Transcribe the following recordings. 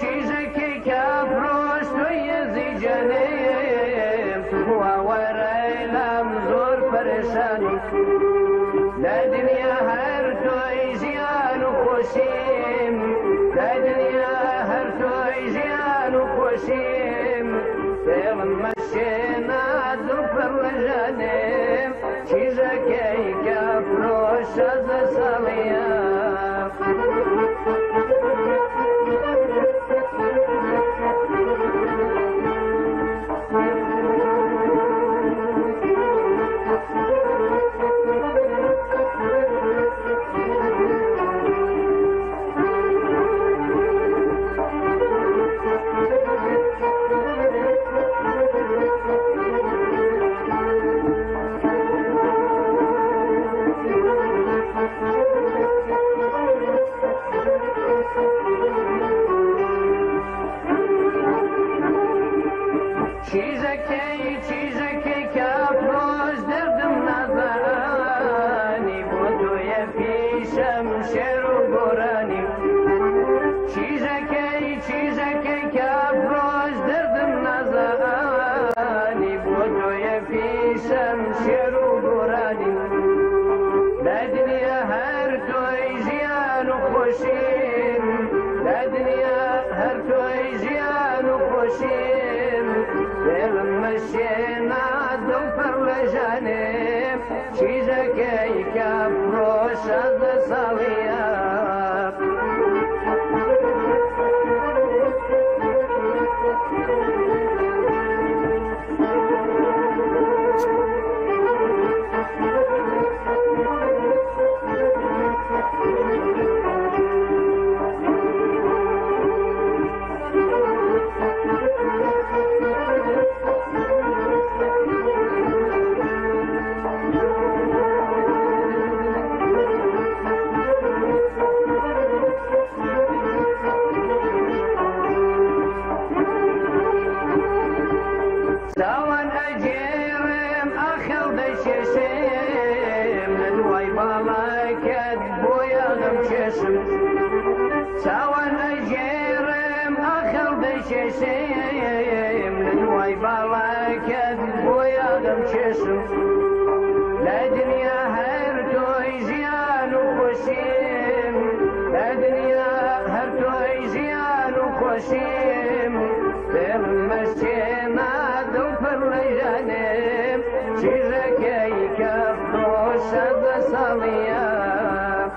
چیزکی که پروستوی زیجانیم و وریلم زور پریشانی در دنیا هر توی زیان و خوشیم در دنیا هر توی زیان و خوشیم فیلم مشینا دو پر جانیم چیزکی که پروست از سالیم چیزکی که پروز دردم نزانی بودوی پیشم شیر و گرانی چیزکی که پروز دردم نزانی بودوی پیشم شیر و گرانی در دنیا هر توی زیان و خوشیم در دنیا هر توی زیان و خوشیم دلم مشینا دو پر جانیم چیزکی که پروش از سالیم سوان اجيرم اخل بشيشم ندوي بالاكد بويا غمششم سوان اجيرم اخل بشيشم ندوي بالاكد بويا غمششم لا دنيا هر توي زيان وخشيم لا دنيا هر توي زيان وخشيم فيلم مشينا جانب چیزکی که پروش از سالیم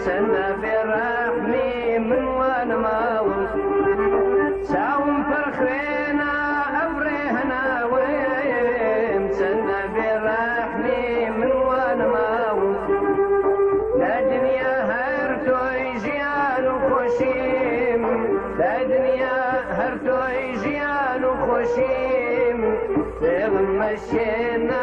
سنة برحمي من وانا ماوي ساوم فرخينا أبرهنا ويم سنة برحمي من وانا ماوي لا دنيا هرتوي زيان وخشيم لا دنيا هرتوي زيان وخشيم فيلم مشينا